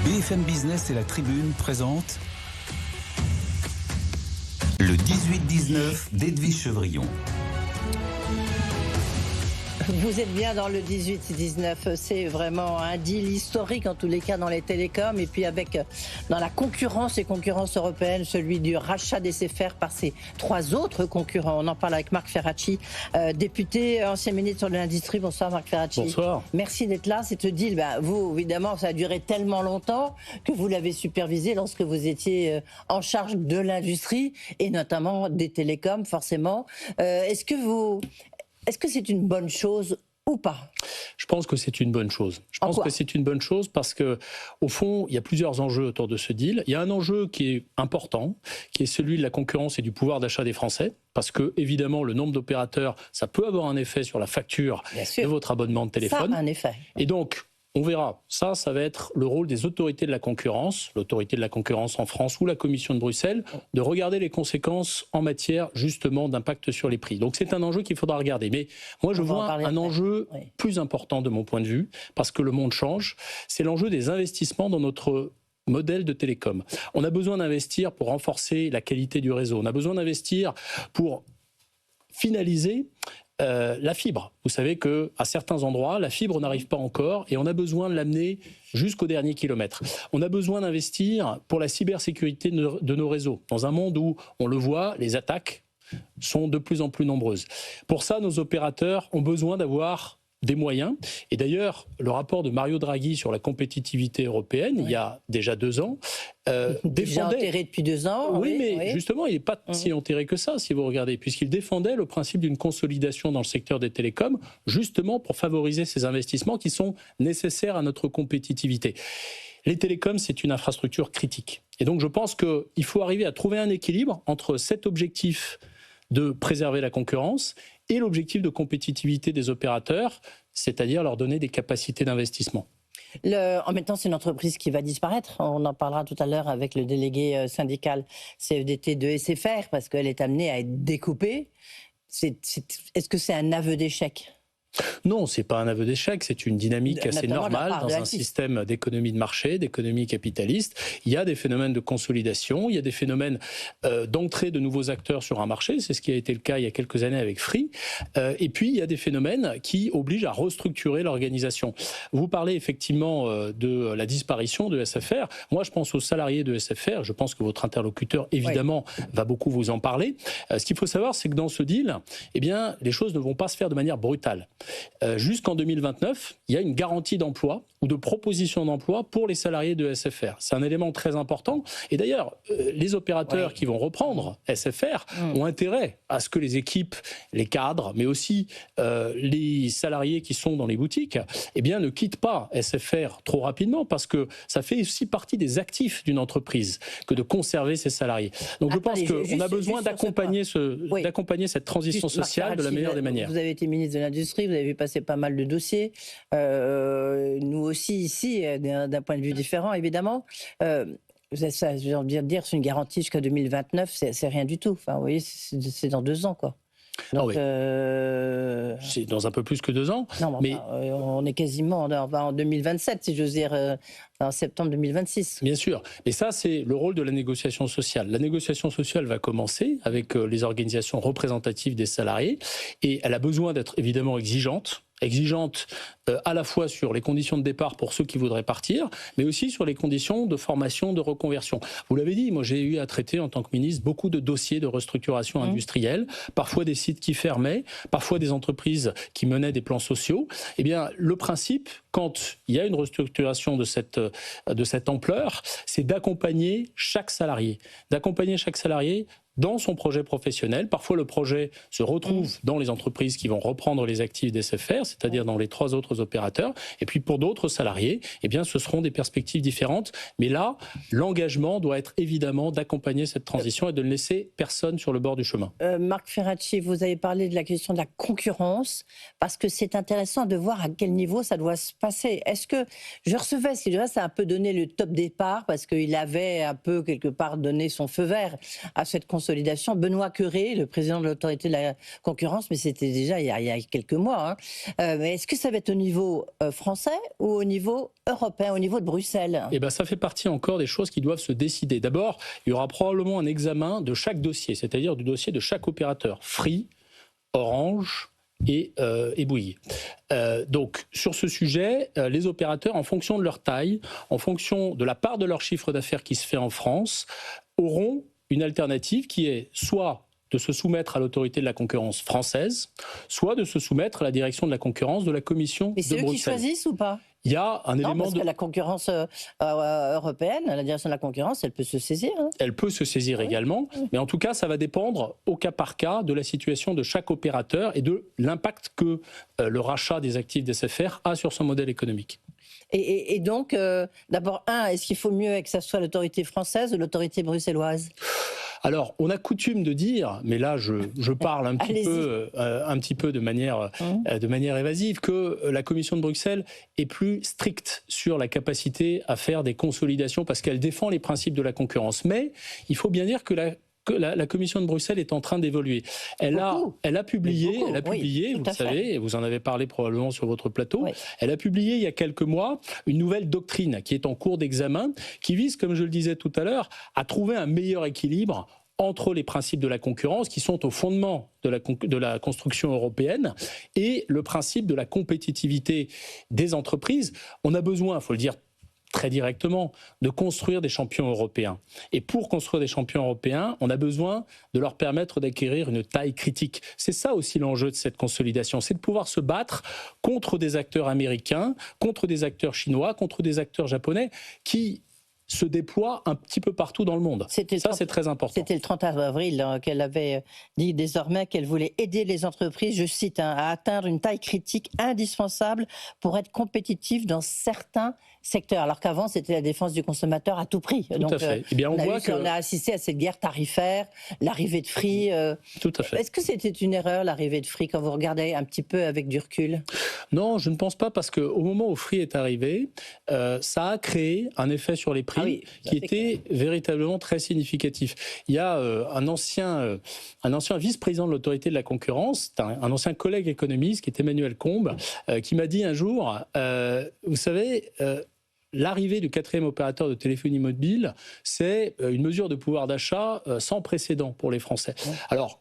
BFM Business et la Tribune présentent le 18-19 d'Edwige Chevrillon. Vous êtes bien dans le 18-19, c'est vraiment un deal historique en tous les cas dans les télécoms et puis avec dans la concurrence et concurrence européenne, celui du rachat d'SFR par ses trois autres concurrents. On en parle avec Marc Ferracci, député, ancien ministre de l'Industrie. Bonsoir Marc Ferracci. Bonsoir. Merci d'être là. Cette deal, vous évidemment ça a duré tellement longtemps que vous l'avez supervisé lorsque vous étiez en charge de l'industrie et notamment des télécoms forcément. Est-ce que c'est une bonne chose ou pas ? Je pense que c'est une bonne chose. Je pense que c'est une bonne chose parce que, au fond, il y a plusieurs enjeux autour de ce deal. Il y a un enjeu qui est important, qui est celui de la concurrence et du pouvoir d'achat des Français. Parce que, évidemment, le nombre d'opérateurs, ça peut avoir un effet sur la facture de votre abonnement de téléphone. Ça a un effet. Et donc, on verra. Ça va être le rôle des autorités de la concurrence, l'autorité de la concurrence en France ou la Commission de Bruxelles, de regarder les conséquences en matière justement d'impact sur les prix. Donc c'est un enjeu qu'il faudra regarder. Mais moi je vois un enjeu plus important de mon point de vue, parce que le monde change, c'est l'enjeu des investissements dans notre modèle de télécom. On a besoin d'investir pour renforcer la qualité du réseau. On a besoin d'investir pour finaliser la fibre. Vous savez qu'à certains endroits, la fibre n'arrive pas encore et on a besoin de l'amener jusqu'au dernier kilomètre. On a besoin d'investir pour la cybersécurité de nos réseaux. Dans un monde où, on le voit, les attaques sont de plus en plus nombreuses. Pour ça, nos opérateurs ont besoin d'avoir des moyens. Et d'ailleurs, le rapport de Mario Draghi sur la compétitivité européenne, il y a déjà 2 ans, déjà enterré depuis 2 ans. Oui, mais justement, il n'est pas si enterré que ça, si vous regardez, puisqu'il défendait le principe d'une consolidation dans le secteur des télécoms, justement pour favoriser ces investissements qui sont nécessaires à notre compétitivité. Les télécoms, c'est une infrastructure critique. Et donc, je pense qu'il faut arriver à trouver un équilibre entre cet objectif de préserver la concurrence et l'objectif de compétitivité des opérateurs, c'est-à-dire leur donner des capacités d'investissement. En même temps, c'est une entreprise qui va disparaître. On en parlera tout à l'heure avec le délégué syndical CFDT de SFR, parce qu'elle est amenée à être découpée. Est-ce que c'est un aveu d'échec ? Non, c'est pas un aveu d'échec, c'est une dynamique assez normale dans un système d'économie de marché, d'économie capitaliste. Il y a des phénomènes de consolidation, il y a des phénomènes d'entrée de nouveaux acteurs sur un marché, c'est ce qui a été le cas il y a quelques années avec Free. Et puis, il y a des phénomènes qui obligent à restructurer l'organisation. Vous parlez effectivement de la disparition de SFR. Moi, je pense aux salariés de SFR, je pense que votre interlocuteur, évidemment, va beaucoup vous en parler. Ce qu'il faut savoir, c'est que dans ce deal, eh bien, les choses ne vont pas se faire de manière brutale. Jusqu'en 2029, il y a une garantie d'emploi ou de proposition d'emploi pour les salariés de SFR. C'est un élément très important. Et d'ailleurs, les opérateurs qui vont reprendre SFR ont intérêt à ce que les équipes, les cadres, mais aussi les salariés qui sont dans les boutiques, eh bien, ne quittent pas SFR trop rapidement, parce que ça fait aussi partie des actifs d'une entreprise que de conserver ses salariés. Donc je pense qu'on a besoin d'accompagner cette transition sociale de la meilleure des manières. Vous avez été ministre de l'Industrie, vous avez vu passer pas mal de dossiers. Nous aussi ici, d'un point de vue différent, évidemment. Ça, j'ai envie de dire, c'est une garantie jusqu'à 2029, c'est rien du tout. Enfin, vous voyez, c'est dans 2 ans, quoi. Donc, c'est dans un peu plus que 2 ans. Non, mais on est quasiment en 2027, si j'ose dire, en septembre 2026. Bien sûr. Et ça, c'est le rôle de la négociation sociale. La négociation sociale va commencer avec les organisations représentatives des salariés, et elle a besoin d'être évidemment exigeante à la fois sur les conditions de départ pour ceux qui voudraient partir, mais aussi sur les conditions de formation, de reconversion. Vous l'avez dit, moi j'ai eu à traiter en tant que ministre beaucoup de dossiers de restructuration industrielle, parfois des sites qui fermaient, parfois des entreprises qui menaient des plans sociaux. Eh bien, le principe, quand il y a une restructuration de cette ampleur, c'est d'accompagner chaque salarié dans son projet professionnel. Parfois, le projet se retrouve dans les entreprises qui vont reprendre les actifs d'SFR, c'est-à-dire dans les 3 autres opérateurs. Et puis, pour d'autres salariés, eh bien, ce seront des perspectives différentes. Mais là, l'engagement doit être évidemment d'accompagner cette transition et de ne laisser personne sur le bord du chemin. Marc Ferracci, vous avez parlé de la question de la concurrence, parce que c'est intéressant de voir à quel niveau ça doit se passer. Est-ce que je recevais, ça a un peu donné le top départ, parce qu'il avait un peu, quelque part, donné son feu vert à cette consolidation consolidation. Benoît Cœuré, le président de l'autorité de la concurrence, mais c'était déjà il y a quelques mois. Mais est-ce que ça va être au niveau français ou au niveau européen, au niveau de Bruxelles? Eh bien, ça fait partie encore des choses qui doivent se décider. D'abord, il y aura probablement un examen de chaque dossier, c'est-à-dire du dossier de chaque opérateur. Free, Orange et Bouygues. Donc, sur ce sujet, les opérateurs, en fonction de leur taille, en fonction de la part de leur chiffre d'affaires qui se fait en France, auront une alternative qui est soit de se soumettre à l'autorité de la concurrence française, soit de se soumettre à la direction de la concurrence de la Commission de Bruxelles. Mais c'est eux qui choisissent ou pas? Il y a un élément parce que la concurrence européenne, la direction de la concurrence, elle peut se saisir. Elle peut se saisir également, mais en tout cas, ça va dépendre au cas par cas de la situation de chaque opérateur et de l'impact que le rachat des actifs d'SFR a sur son modèle économique. Et donc, d'abord, est-ce qu'il faut mieux que ça soit l'autorité française ou l'autorité bruxelloise? Alors, on a coutume de dire, mais là je parle un petit peu de manière évasive, que la Commission de Bruxelles est plus stricte sur la capacité à faire des consolidations parce qu'elle défend les principes de la concurrence. Mais il faut bien dire que la Commission de Bruxelles est en train d'évoluer. Elle a publié, vous le savez, et vous en avez parlé probablement sur votre plateau, elle a publié il y a quelques mois une nouvelle doctrine qui est en cours d'examen, qui vise, comme je le disais tout à l'heure, à trouver un meilleur équilibre entre les principes de la concurrence qui sont au fondement de la construction européenne et le principe de la compétitivité des entreprises. On a besoin, il faut le dire très directement, de construire des champions européens. Et pour construire des champions européens, on a besoin de leur permettre d'acquérir une taille critique. C'est ça aussi l'enjeu de cette consolidation, c'est de pouvoir se battre contre des acteurs américains, contre des acteurs chinois, contre des acteurs japonais qui se déploient un petit peu partout dans le monde. C'est très important. C'était le 30 avril qu'elle avait dit désormais qu'elle voulait aider les entreprises, je cite, à atteindre une taille critique indispensable pour être compétitive dans certains secteurs, alors qu'avant c'était la défense du consommateur à tout prix. Tout à fait. Eh bien, on a assisté à cette guerre tarifaire, l'arrivée de Free. Tout à fait. Est-ce que c'était une erreur l'arrivée de Free quand vous regardez un petit peu avec du recul? Non, je ne pense pas, parce qu'au moment où Free est arrivé, ça a créé un effet sur les prix qui était véritablement très significatif. Il y a un ancien vice-président de l'autorité de la concurrence, un ancien collègue économiste qui est Emmanuel Combes, qui m'a dit un jour, vous savez, l'arrivée du 4e opérateur de téléphonie mobile, c'est une mesure de pouvoir d'achat sans précédent pour les Français. Alors,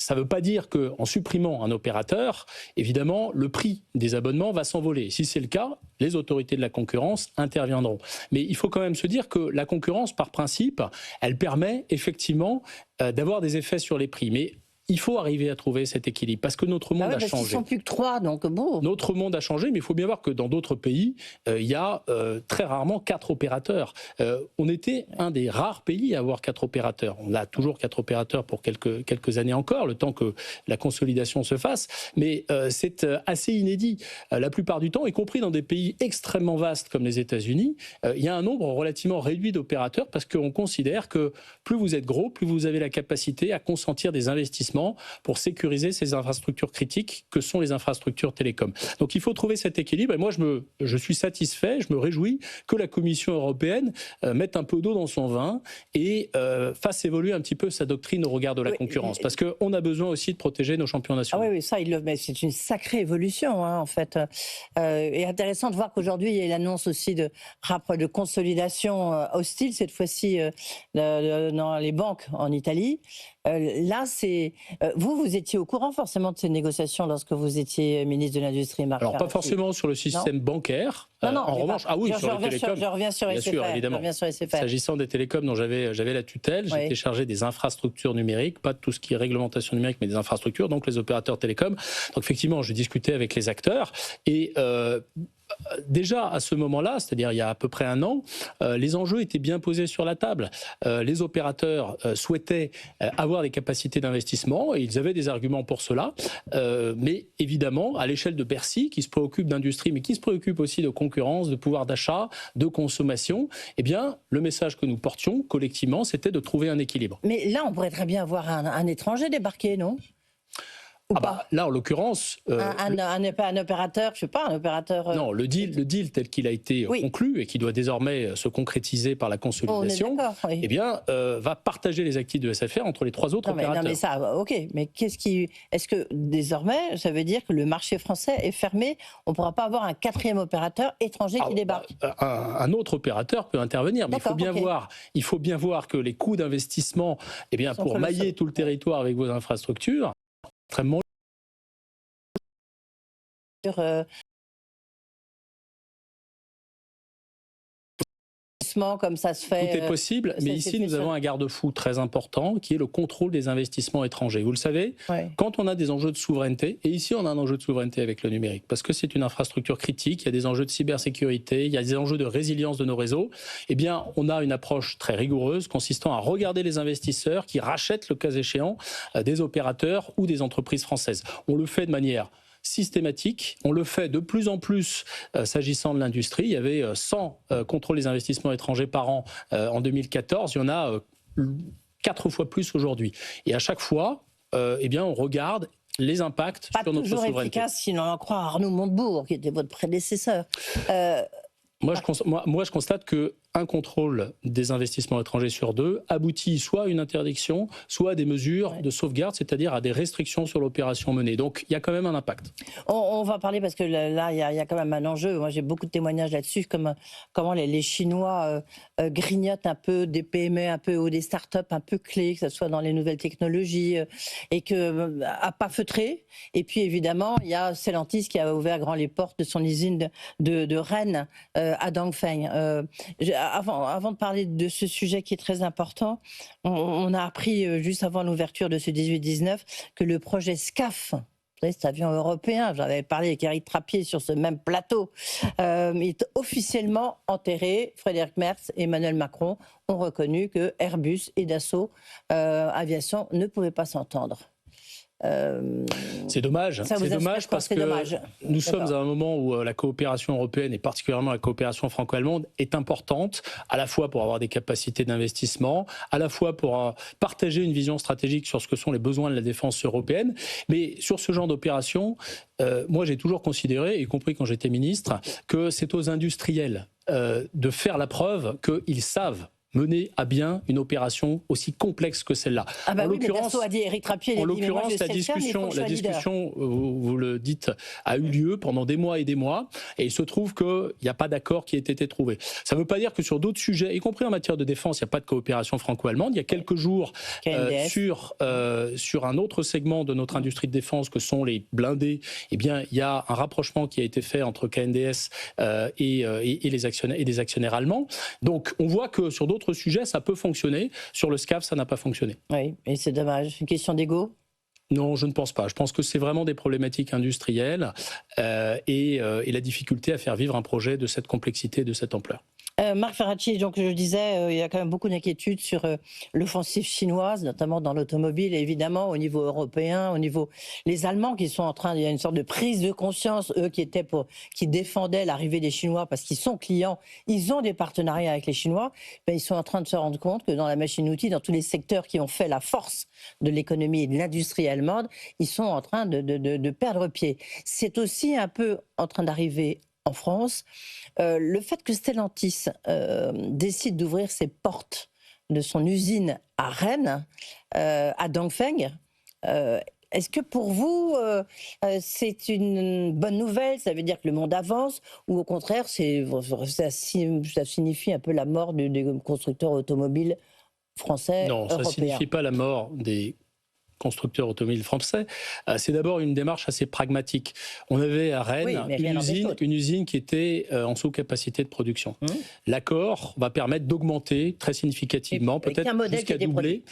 ça ne veut pas dire qu'en supprimant un opérateur, évidemment, le prix des abonnements va s'envoler. Si c'est le cas, les autorités de la concurrence interviendront. Mais il faut quand même se dire que la concurrence, par principe, elle permet effectivement d'avoir des effets sur les prix. Mais il faut arriver à trouver cet équilibre, parce que notre monde a changé. Ils ne sont plus que 3, donc bon. Notre monde a changé, mais il faut bien voir que dans d'autres pays, il y a très rarement 4 opérateurs. On était un des rares pays à avoir 4 opérateurs. On a toujours 4 opérateurs pour quelques années encore, le temps que la consolidation se fasse, mais c'est assez inédit. La plupart du temps, y compris dans des pays extrêmement vastes comme les États-Unis, il y a un nombre relativement réduit d'opérateurs, parce qu'on considère que plus vous êtes gros, plus vous avez la capacité à consentir des investissements pour sécuriser ces infrastructures critiques que sont les infrastructures télécoms. Donc il faut trouver cet équilibre, et moi je suis satisfait, je me réjouis que la Commission européenne mette un peu d'eau dans son vin et fasse évoluer un petit peu sa doctrine au regard de la concurrence, parce qu'on a besoin aussi de protéger nos champions nationaux. Ah oui, ça, c'est une sacrée évolution, en fait. Et intéressant de voir qu'aujourd'hui, il y a l'annonce aussi de consolidation hostile, cette fois-ci dans les banques en Italie. Là, vous étiez au courant forcément de ces négociations lorsque vous étiez ministre de l'Industrie et Marché. Alors, pas forcément sur le système bancaire. Non, en revanche, sur les télécoms. Je reviens sur SFR. Bien sûr, évidemment. S'agissant des télécoms dont j'avais la tutelle, j'étais chargé des infrastructures numériques, pas de tout ce qui est réglementation numérique, mais des infrastructures, donc les opérateurs télécoms. Donc, effectivement, je discutais avec les acteurs et déjà à ce moment-là, c'est-à-dire il y a à peu près un an, les enjeux étaient bien posés sur la table. Les opérateurs souhaitaient avoir des capacités d'investissement et ils avaient des arguments pour cela. Mais évidemment, à l'échelle de Bercy, qui se préoccupe d'industrie, mais qui se préoccupe aussi de concurrence, de pouvoir d'achat, de consommation, eh bien, le message que nous portions collectivement, c'était de trouver un équilibre. Mais là, on pourrait très bien avoir un étranger débarquer, non ? Là, en l'occurrence... un opérateur, je sais pas, un opérateur... Non, le deal tel qu'il a été conclu et qui doit désormais se concrétiser par la consolidation, oui. eh bien, va partager les actifs de SFR entre les trois autres opérateurs. Non, mais ça, ok. Mais est-ce que désormais, ça veut dire que le marché français est fermé? On ne pourra pas avoir un quatrième opérateur étranger qui débarque? Un autre opérateur peut intervenir, mais il faut bien voir que les coûts d'investissement, eh bien, pour mailler tout le territoire avec vos infrastructures, extrêmement comme ça se fait. Tout est possible, mais ici nous avons un garde-fou très important qui est le contrôle des investissements étrangers. Vous le savez, quand on a des enjeux de souveraineté, et ici on a un enjeu de souveraineté avec le numérique, parce que c'est une infrastructure critique, il y a des enjeux de cybersécurité, il y a des enjeux de résilience de nos réseaux, eh bien on a une approche très rigoureuse consistant à regarder les investisseurs qui rachètent le cas échéant des opérateurs ou des entreprises françaises. On le fait de manière systématique. On le fait de plus en plus s'agissant de l'industrie. Il y avait 100 contrôles des investissements étrangers par an en 2014. Il y en a 4 fois plus aujourd'hui. Et à chaque fois, eh bien, on regarde les impacts sur notre souveraineté. Pas toujours efficace, si l'on en croit Arnaud Montebourg, qui était votre prédécesseur. Moi, je constate qu'un contrôle des investissements étrangers sur 2 aboutit soit à une interdiction, soit à des mesures de sauvegarde, c'est-à-dire à des restrictions sur l'opération menée. Donc, il y a quand même un impact. On va parler, parce que là, il y a quand même un enjeu. Moi, j'ai beaucoup de témoignages là-dessus, comment les Chinois grignotent un peu des PME, un peu, ou des startups un peu clés, que ce soit dans les nouvelles technologies, et à pas feutrer. Et puis, évidemment, il y a Stellantis qui a ouvert grand les portes de son usine de Rennes, à Dongfeng. Avant de parler de ce sujet qui est très important, on a appris juste avant l'ouverture de ce 18-19 que le projet SCAF, cet avion européen, j'avais parlé avec Éric Trappier sur ce même plateau, est officiellement enterré. Frédéric Merz et Emmanuel Macron ont reconnu que Airbus et Dassault Aviation ne pouvaient pas s'entendre. C'est dommage. C'est dommage parce que nous sommes à un moment où la coopération européenne et particulièrement la coopération franco-allemande est importante, à la fois pour avoir des capacités d'investissement, à la fois pour partager une vision stratégique sur ce que sont les besoins de la défense européenne. Mais sur ce genre d'opération, moi j'ai toujours considéré, y compris quand j'étais ministre, que c'est aux industriels de faire la preuve qu'ils savent mener à bien une opération aussi complexe que celle-là. En l'occurrence, la discussion, vous le dites, a eu lieu pendant des mois, et il se trouve qu'il n'y a pas d'accord qui ait été trouvé. Ça ne veut pas dire que sur d'autres sujets, y compris en matière de défense, il n'y a pas de coopération franco-allemande. Il y a quelques jours, sur un autre segment de notre industrie de défense, que sont les blindés, eh bien, il y a un rapprochement qui a été fait entre KNDS et des actionnaires allemands. Donc, on voit que sur d'autres sujets, ça peut fonctionner. Sur le SCAF, ça n'a pas fonctionné. Oui, et c'est dommage. Une question d'ego ? Non, je ne pense pas. Je pense que c'est vraiment des problématiques industrielles et la difficulté à faire vivre un projet de cette complexité, de cette ampleur. Marc Ferracci, donc je disais, il y a quand même beaucoup d'inquiétudes sur l'offensive chinoise, notamment dans l'automobile, et évidemment au niveau européen, au niveau les Allemands qui sont en train, il y a une sorte de prise de conscience, eux qui défendaient l'arrivée des Chinois parce qu'ils sont clients, ils ont des partenariats avec les Chinois, ben, ils sont en train de se rendre compte que dans la machine-outil, dans tous les secteurs qui ont fait la force de l'économie et de l'industrie allemande, ils sont en train de perdre pied. C'est aussi un peu en train d'arriver en France. Le fait que Stellantis décide d'ouvrir ses portes de son usine à Rennes, à Dongfeng, est-ce que pour vous, c'est une bonne nouvelle? Ça veut dire que le monde avance? Ou au contraire, ça signifie un peu la mort des constructeurs automobiles français, européens? Non, ça ne signifie pas la mort des constructeurs automobiles français. C'est d'abord une démarche assez pragmatique. On avait à Rennes une usine qui était en sous-capacité de production. L'accord va permettre d'augmenter très significativement, peut-être jusqu'à doubler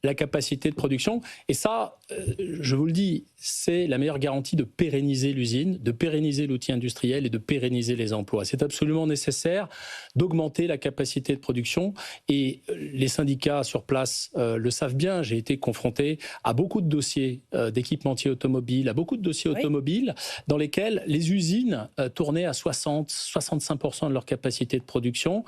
la capacité de production. Et ça, je vous le dis, c'est la meilleure garantie de pérenniser l'usine, de pérenniser l'outil industriel et de pérenniser les emplois. C'est absolument nécessaire d'augmenter la capacité de production. Et les syndicats sur place le savent bien. J'ai été confronté à beaucoup de dossiers d'équipementiers automobiles, à beaucoup de dossiers automobiles dans lesquels les usines tournaient à 60-65% de leur capacité de production.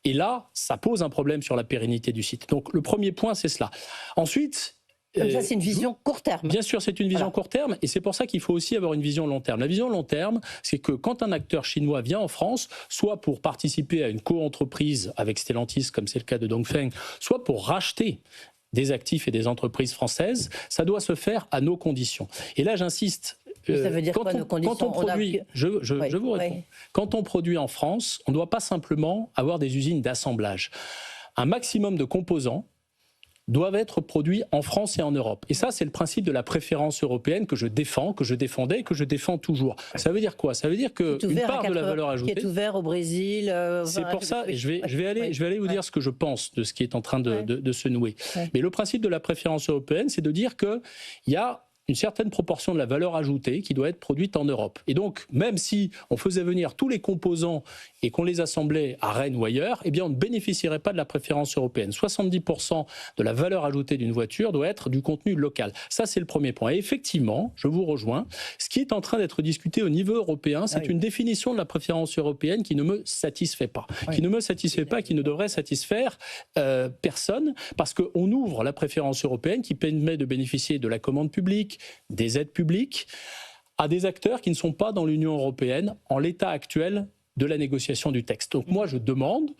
Et là, ça pose un problème sur la pérennité du site. Donc le premier point, c'est cela. Ensuite, Comme ça, c'est une vision court terme. Bien sûr, c'est une vision court terme, et c'est pour ça qu'il faut aussi avoir une vision long terme. La vision long terme, c'est que quand un acteur chinois vient en France, soit pour participer à une co-entreprise avec Stellantis, comme c'est le cas de Dongfeng, soit pour racheter des actifs et des entreprises françaises, ça doit se faire à nos conditions. Et là, j'insiste. Ça veut dire quoi, nos conditions ? Quand on produit, je vous réponds. Oui. Quand on produit en France, on ne doit pas simplement avoir des usines d'assemblage. Un maximum de composants doivent être produits en France et en Europe. Et ça, c'est le principe de la préférence européenne que je défends, que je défendais et que je défends toujours. Ça veut dire quoi? Ça veut dire qu'une part de la valeur ajoutée... Qui est ouvert au Brésil... c'est pour ça, et je vais aller vous dire ce que je pense de ce qui est en train de se nouer. Mais le principe de la préférence européenne, c'est de dire qu'il y a une certaine proportion de la valeur ajoutée qui doit être produite en Europe. Et donc, même si on faisait venir tous les composants et qu'on les assemblait à Rennes ou ailleurs, eh bien, on ne bénéficierait pas de la préférence européenne. 70% de la valeur ajoutée d'une voiture doit être du contenu local. Ça, c'est le premier point. Et effectivement, je vous rejoins, ce qui est en train d'être discuté au niveau européen, c'est une définition de la préférence européenne qui ne me satisfait pas. Qui ne me satisfait pas, qui ne devrait satisfaire personne, parce qu'on ouvre la préférence européenne qui permet de bénéficier de la commande publique, des aides publiques, à des acteurs qui ne sont pas dans l'Union européenne en l'état actuel de la négociation du texte. Donc moi, je demande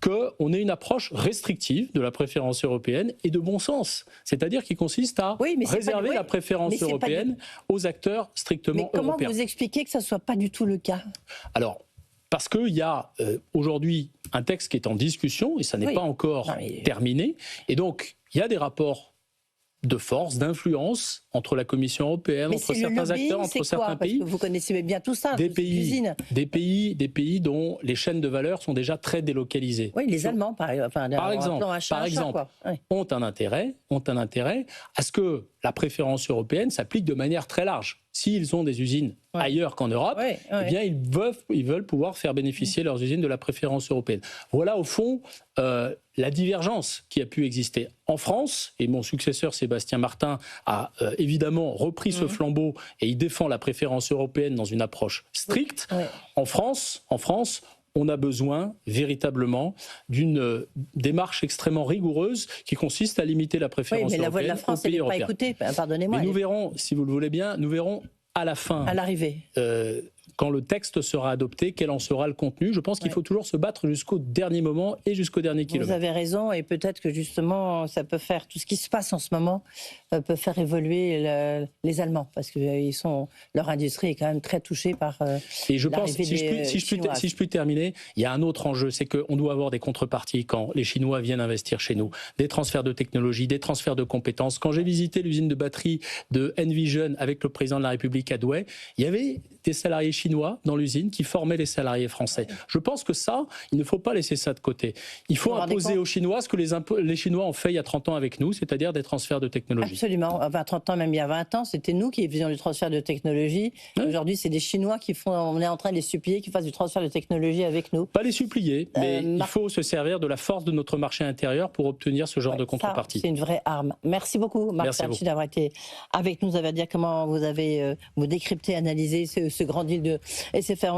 qu'on ait une approche restrictive de la préférence européenne et de bon sens, c'est-à-dire qui consiste à réserver la préférence européenne aux acteurs strictement européens. Mais comment vous expliquez que ça ne soit pas du tout le cas? Alors, parce qu'il y a aujourd'hui un texte qui est en discussion, et ça n'est pas encore terminé, et donc il y a des rapports de force, d'influence entre la Commission européenne, entre certains acteurs, entre certains pays. Parce que vous connaissez bien tout ça. Des pays dont les chaînes de valeur sont déjà très délocalisées. Oui, les Allemands, par exemple, ont un intérêt à ce que la préférence européenne s'applique de manière très large. S'ils ont des usines ailleurs qu'en Europe, eh bien, ils veulent pouvoir faire bénéficier leurs usines de la préférence européenne. Voilà, au fond, la divergence qui a pu exister en France, et mon successeur Sébastien Martin a évidemment repris ce flambeau et il défend la préférence européenne dans une approche stricte. En France, on a besoin véritablement d'une démarche extrêmement rigoureuse qui consiste à limiter la préférence européenne. Mais la voix de la France, elle n'est pas écoutée, pardonnez-moi. Mais nous verrons, si vous le voulez bien, nous verrons à la fin, à l'arrivée, quand le texte sera adopté, quel en sera le contenu. Je pense qu'il faut toujours se battre jusqu'au dernier moment et jusqu'au dernier kilomètre. Vous avez raison, et peut-être que justement, ça peut faire, tout ce qui se passe en ce moment, peut faire évoluer les Allemands, parce que leur industrie est quand même très touchée par et je pense, si je puis terminer, il y a un autre enjeu, c'est qu'on doit avoir des contreparties quand les Chinois viennent investir chez nous. Des transferts de technologie, des transferts de compétences. Quand j'ai visité l'usine de batterie de Envision avec le président de la République à Douai, il y avait des salariés chinois dans l'usine qui formaient les salariés français. Je pense que ça, il ne faut pas laisser ça de côté. Il faut imposer aux Chinois ce que les Chinois ont fait il y a 30 ans avec nous, c'est-à-dire des transferts de technologie. Absolument. Enfin, 30 ans, même il y a 20 ans, c'était nous qui faisions du transfert de technologie. Aujourd'hui, c'est des Chinois qui font, on est en train de les supplier qu'ils fassent du transfert de technologie avec nous. Pas les supplier, mais il faut se servir de la force de notre marché intérieur pour obtenir ce genre de contrepartie. C'est une vraie arme. Merci beaucoup, Marc Sergi, d'avoir été avec nous. Ça va dire comment vous avez vous décrypté, analysé ce grand deal de SFR.